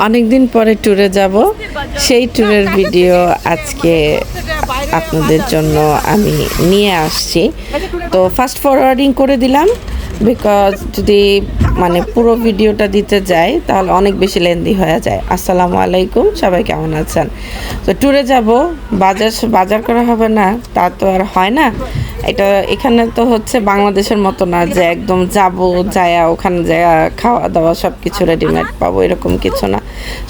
অনেক দিন পরে ট্যুরে যাব, সেই ট্যুরের ভিডিও আজকে আপনাদের জন্য আমি নিয়ে আসছি। তো ফাস্ট ফরওয়ার্ডিং করে দিলাম, বিকজ যদি মানে পুরো ভিডিওটা দিতে যাই তাহলে অনেক বেশি লেন্দি হয়ে যায়। আসসালামু আলাইকুম, সবাই কেমন আছেন? তো ট্যুরে যাব, বাজার করা হবে না তা তো আর হয় না। এটা এখানে তো হচ্ছে বাংলাদেশের মতো না যে একদম যাব যায়া ওখানে যায়া খাওয়া দাওয়া সব কিছু রেডিমেড পাবো, এরকম কিছু না।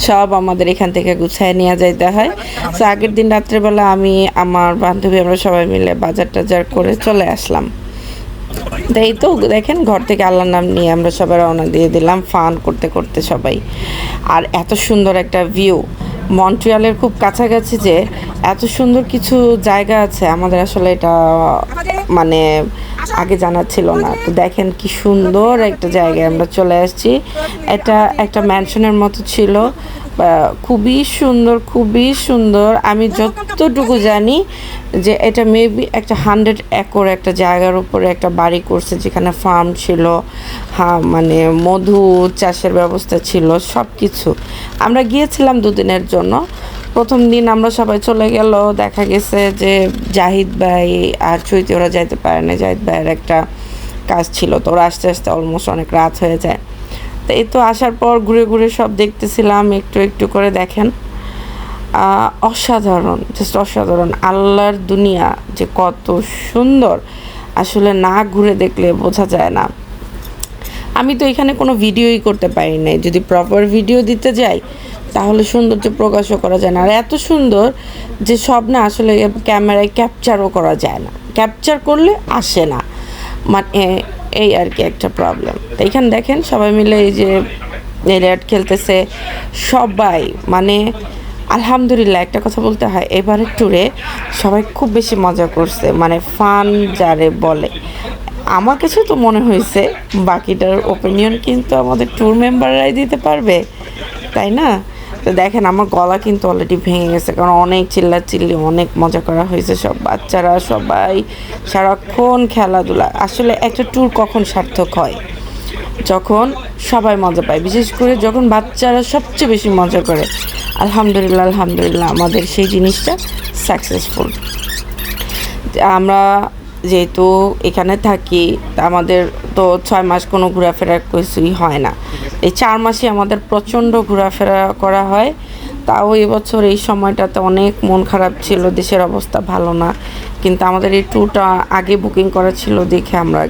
সব আমাদের এখান থেকে গুছায় নিয়ে যাইতে হয়। তো আগের দিন রাত্রেবেলা আমি আমার বান্ধবী আমরা সবাই মিলে বাজার টাজার করে চলে আসলাম। এই তো দেখেন, ঘর থেকে আল্লাহর নাম নিয়ে আমরা সবাই রওনা দিয়ে দিলাম ফান করতে করতে সবাই। আর এত সুন্দর একটা ভিউ, মন্ট্রিয়ালের খুব কাছাকাছি যে এত সুন্দর কিছু জায়গা আছে আমাদের আসলে এটা মানে আগে জানা ছিল না। তো দেখেন কি সুন্দর একটা জায়গায় আমরা চলে আসছি। এটা একটা ম্যানশনের মতো ছিল, খুবই সুন্দর খুবই সুন্দর। আমি যতটুকু জানি যে এটা মেবি একটা 100 একর একটা জায়গার উপরে একটা বাড়ি করছে, যেখানে ফার্ম ছিল, হ্যাঁ মানে মধু চাষের ব্যবস্থা ছিল, সব কিছু। আমরা গিয়েছিলাম 2 দিনের জন্য। প্রথম দিন আমরা সবাই চলে গেল, দেখা গেছে যে জাহিদ ভাই আর চৈতি ওরা যাইতে পারে না, জাহিদ ভাইয়ের একটা কাজ ছিল, তো ওরা আস্তে আস্তে অলমোস্ট অনেক রাত হয়ে যায়। তো এই তো আসার পর ঘুরে ঘুরে সব দেখতেছিলাম একটু একটু করে। দেখেন অসাধারণ, জাস্ট অসাধারণ। আল্লাহর দুনিয়া যে কত সুন্দর, আসলে না ঘুরে দেখলে বোঝা যায় না। আমি তো এখানে কোনো ভিডিওই করতে পারি নাই, যদি প্রপার ভিডিও দিতে যাই তাহলে সৌন্দর্য প্রকাশও করা যায় না। আর এত সুন্দর যে সব না আসলে ক্যামেরায় ক্যাপচারও করা যায় না, ক্যাপচার করলে আসে না, মানে এই আর কি একটা প্রবলেম। তো এখানে দেখেন সবাই মিলে এই যে রেড খেলতেছে সবাই, মানে আলহামদুলিল্লাহ একটা কথা বলতে হয়, এবারের ট্যুরে সবাই খুব বেশি মজা করছে, মানে ফান যারে বলে। আমার কাছে তো মনে হয়েছে, বাকিটার ওপিনিয়ন কিন্তু আমাদের ট্যুর মেম্বাররাই দিতে পারবে, তাই না? তো দেখেন আমার গলা কিন্তু অলরেডি ভেঙে গেছে, কারণ অনেক চিল্লাচিল্লি, অনেক মজা করা হয়েছে। সব বাচ্চারা সবাই সারাক্ষণ খেলাধুলা। আসলে একটা ট্যুর কখন সার্থক হয়? যখন সবাই মজা পায়, বিশেষ করে যখন বাচ্চারা সবচেয়ে বেশি মজা করে। আলহামদুলিল্লাহ আলহামদুলিল্লাহ আমাদের সেই জিনিসটা সাকসেসফুল। আমরা যেহেতু এখানে থাকি, আমাদের তো 6 মাস কোনো ঘোরাফেরা কিছুই হয় না। এই 4 মাসে আমাদের প্রচণ্ড ঘোরাফেরা করা হয়। তাও এবছর এই সময়টাতে অনেক মন খারাপ ছিল, দেশের অবস্থা ভালো না, কিন্তু আমাদের এই ট্যুরটা আগে বুকিং করা ছিল দেখে আমরা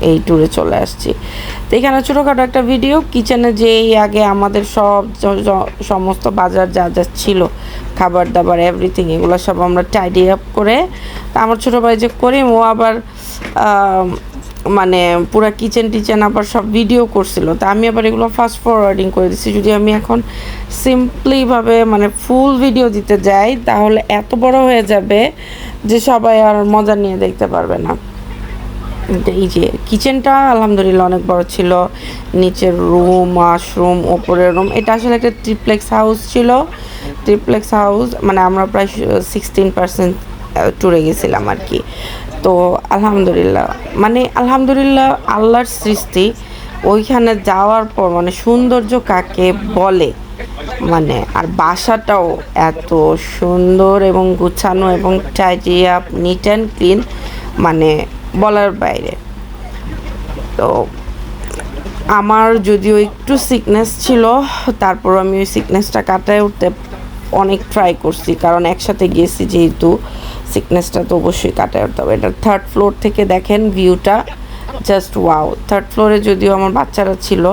এই ট্যুরে চলে আসছি। তো এখানে ছোটোখাটো একটা ভিডিও, কিচেনে যেই আগে আমাদের সব সমস্ত বাজার যা যা ছিল, খাবার দাবার এভরিথিং, এগুলো সব আমরা টাইডি আপ করে, তা আমার ছোটো ভাই যে করিম ও আবার মানে পুরা কিচেন টিচেন আবার সব ভিডিও করছিল। তা আমি আবার এগুলো ফাস্ট ফরওয়ার্ডিং করে দিচ্ছি। যদি আমি এখন সিম্পলিভাবে মানে ফুল ভিডিও দিতে যাই তাহলে এত বড় হয়ে যাবে যে সবাই আর মজা নিয়ে দেখতে পারবে না। এই যে কিচেনটা আলহামদুলিল্লাহ অনেক বড় ছিল, নিচের রুম, ওয়াশরুম, ওপরের রুম। এটা আসলে একটা ট্রিপ্লেক্স হাউস ছিল। ট্রিপ্লেক্স হাউস মানে আমরা প্রায় 16% ট্যুরে গেছিলাম আর কি। তো আলহামদুলিল্লাহ, মানে আলহামদুলিল্লাহ আল্লাহর সৃষ্টি। ওইখানে যাওয়ার পর মানে সৌন্দর্য কাকে বলে, মানে আর বাসাটাও এত সুন্দর এবং গুছানো এবং tidy up, neat and clean, মানে বলার বাইরে। তো আমার যদিও একটু সিকনেস ছিল, তারপর আমি ওই সিকনেসটা কাটায় উঠতে অনেক ট্রাই করছি, কারণ একসাথে গিয়েছি যেহেতু, সিকনেসটা তো অবশ্যই কাটায় উঠতে হবে। এটা 3rd ফ্লোর থেকে দেখেন ভিউটা, জাস্ট ওয়াও। 3rd ফ্লোরে যদিও আমার বাচ্চারা ছিল,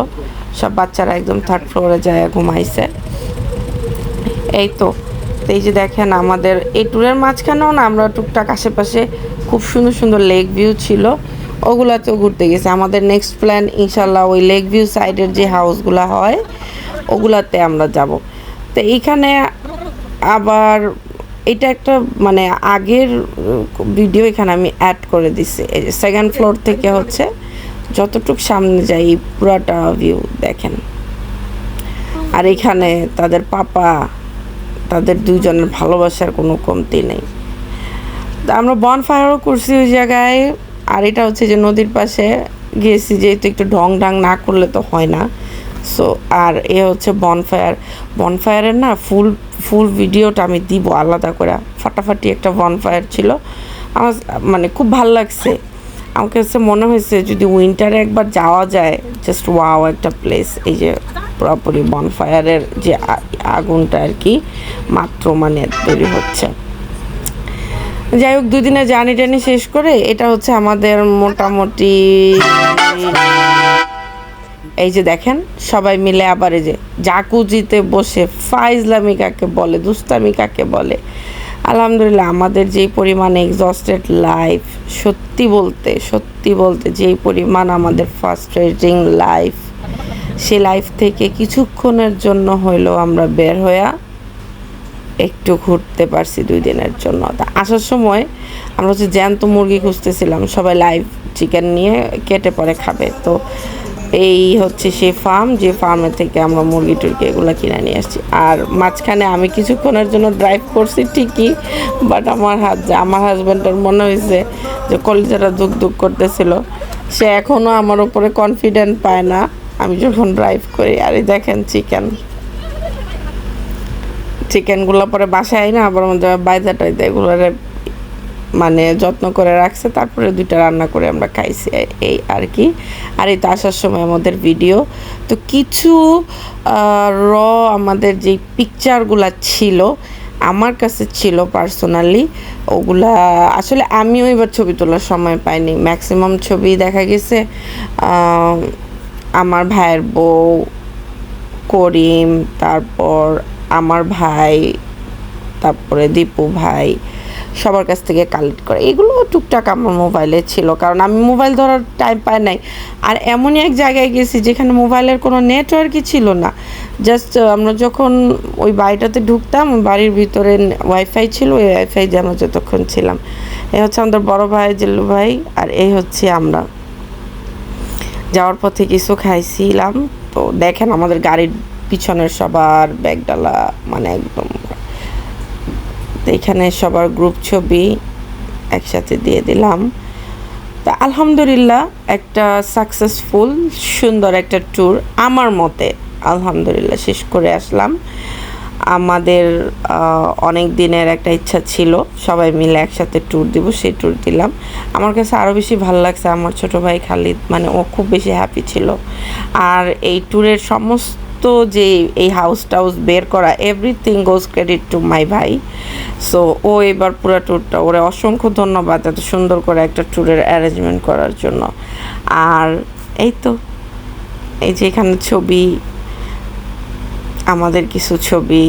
সব বাচ্চারা একদম 3rd ফ্লোরে যায় ঘুমাইছে। এই তো এই যে দেখেন আমাদের এই ট্যুরের মাঝখানেও না আমরা টুকটাক আশেপাশে খুব সুন্দর সুন্দর লেক ভিউ ছিল, ওগুলাতেও ঘুরতে গেছি। আমাদের নেক্সট প্ল্যান ইনশাল্লাহ ওই লেক ভিউ সাইডের যে হাউসগুলো হয় ওগুলাতে আমরা যাব। তো এইখানে আবার এটা একটা মানে আগের ভিডিও এখানে আমি অ্যাড করে দিছি। এই যে 2nd ফ্লোর থেকে হচ্ছে যতটুক সামনে যাই পুরাটা ভিউ দেখেন। আর এখানে তাদের পাপা, তাদের 2 জনের ভালোবাসার কোনো কমতি নেই। আমরা বনফায়ারও করছি ওই জায়গায়। আর এটা হচ্ছে যে নদীর পাশে গিয়েছি, যেহেতু একটু ঢং ঢাং না করলে তো হয় না, সো আর এ হচ্ছে বনফায়ারের না ফুল ভিডিওটা আমি দিব আলাদা করে। ফাটাফাটি একটা বনফায়ার ছিল, আমার মানে খুব ভাল লাগছে। আমার কাছে মনে হয়েছে যদি উইন্টারে একবার যাওয়া যায়, জাস্ট ওয়াও একটা প্লেস। এই যে পুরোপুরি বনফায়ারের যে আগুনটা আর কি মাত্র মানে তৈরি হচ্ছে। যাই হোক, 2 দিনের জার্নি শেষ করে এটা হচ্ছে আমাদের মোটামুটি, এই যে দেখেন সবাই মিলে আবার এই যে জাকুজিতে বসে ফাইজলামি কাকে বলে, দুস্তামি কাকে বলে। আলহামদুলিল্লাহ আমাদের যেই পরিমাণে এক্সস্টেড লাইফ, সত্যি বলতে যেই পরিমাণ আমাদের ফ্রাস্ট্রেটিং লাইফ, সে লাইফ থেকে কিছুক্ষণের জন্য হইলেও আমরা বের হইয়া একটু ঘুরতে পারছি 2 দিনের জন্য। তা আসার সময় আমরা হচ্ছে জ্যান্ত মুরগি খুঁজতেছিলাম, সবাই লাইভ চিকেন নিয়ে কেটে পরে খাবে। তো এই হচ্ছে সেই ফার্ম, যে ফার্মের থেকে আমরা মুরগি টুরগি এগুলো কিনে নিয়ে আসছি। আর মাঝখানে আমি কিছুক্ষণের জন্য ড্রাইভ করছি ঠিকই, বাট আমার হাজব্যান্ডের মনে হয়েছে যে কলিজাটা দুক করতেছিল। সে এখনও আমার উপরে কনফিডেন্ট পায় না আমি যখন ড্রাইভ করি। আর এই দেখেন চিকেনগুলো পরে বাসায় না আবার আমাদের বাইদা টাইদা এগুলোরে মানে যত্ন করে রাখছে, তারপরে 2টা রান্না করে আমরা খাইছি এই আর কি। আর এই তো আসার সময় আমাদের ভিডিও তো কিছু আমাদের যে পিকচারগুলো ছিল আমার কাছে ছিল পার্সোনালি, ওগুলা আসলে আমিও এবার ছবি তোলার সময় পাইনি। ম্যাক্সিমাম ছবি দেখা গেছে আমার ভাইয়ের বউ, করিম, তারপর আমার ভাই, তারপরে দীপু ভাই, সবার কাছ থেকে কালেক্ট করে। এগুলো টুকটাক আমার মোবাইলে ছিল, কারণ আমি মোবাইল ধরার টাইম পাই নাই। আর এমনই এক জায়গায় গেছি যেখানে মোবাইলের কোনো নেটওয়ার্কই ছিল না। জাস্ট আমরা যখন ওই বাড়িটাতে ঢুকতাম, ওই বাড়ির ভিতরে ওয়াইফাই ছিল, ওই ওয়াইফাই দিয়ে আমরা যতক্ষণ ছিলাম। এই হচ্ছে আমাদের বড় ভাই জিল্লু ভাই, আর এই হচ্ছে আমরা যাওয়ার পথে কিছু খাইছিলাম। তো দেখেন আমাদের গাড়ির পিছনের সবার ব্যাগডালা মানে একদম। তো এখানে সবার গ্রুপ ছবি একসাথে দিয়ে দিলাম। তা আলহামদুলিল্লাহ একটা সাকসেসফুল সুন্দর একটা ট্যুর আমার মতে আলহামদুলিল্লাহ শেষ করে আসলাম। আমাদের অনেক দিনের একটা ইচ্ছা ছিল সবাই মিলে একসাথে ট্যুর দিব, সেই ট্যুর দিলাম। আমার কাছে আরও বেশি ভালো লাগছে আমার ছোটো ভাই খালিদ, মানে ও খুব বেশি হ্যাপি ছিল। আর এই ট্যুরের সমস্ত যে এই হাউস বের করা, everything goes credit to my ভাই। সো ও এবার পুরো ট্যুরটা, ওরে অসংখ্য ধন্যবাদ এত সুন্দর করে একটা ট্যুরের অ্যারেঞ্জমেন্ট করার জন্য। আর এই তো এই যে এখানে ছবি, আমাদের কিছু ছবি,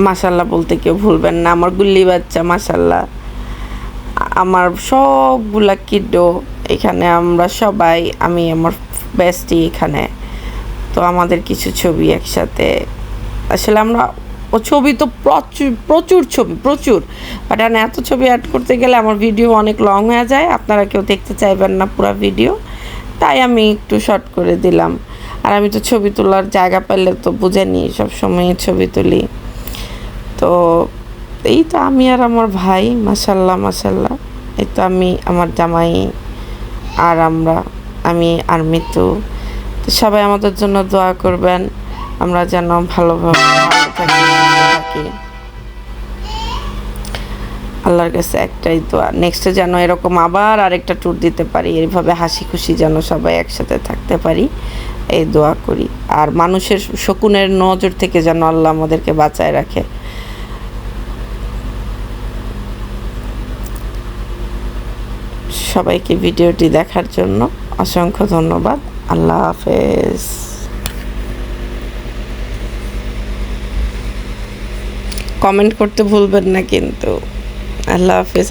মাশাল্লাহ বলতে কেউ ভুলবেন না, আমার গুল্লি বাচ্চা মাশাল্লাহ, আমার সবগুলা কিডো এখানে, আমরা সবাই, আমি আমার বেস্টি এখানে। তো আমাদের কিছু ছবি একসাথে, আসলে আমরা ও ছবি তো প্রচুর ছবি বাট এত ছবি অ্যাড করতে গেলে আমার ভিডিও অনেক লং হয়ে যায়, আপনারা কেউ দেখতে চাইবেন না পুরো ভিডিও, তাই আমি একটু শর্ট করে দিলাম। আর আমি তো ছবি তোলার জায়গা পেলে তো বুঝেনি সবসময় ছবি তুলি। তো এই তো আমি আর আমার ভাই মাশাল্লাহ, এই তো আমি, আমার জামাই, আর আমি আর মিতু। তো সবাই আমাদের জন্য দোয়া করবেন, আমরা যেন ভালোভাবে থাকি। আল্লাহর কাছে একটাই দোয়া, নেক্সটে যেন এরকম আবার আরেকটা ট্যুর দিতে পারি, এইভাবে হাসি খুশি যেন সবাই একসাথে থাকতে পারি, এই দোয়া করি। আর মানুষের শকুনের নজর থেকে যেন আল্লাহ আমাদেরকে বাঁচায় রাখে। সবাইকে ভিডিওটি দেখার জন্য অসংখ্য ধন্যবাদ। আল্লাহ হাফেজ। কমেন্ট করতে ভুলবেন না কিন্তু। আল্লাহ হাফেজ।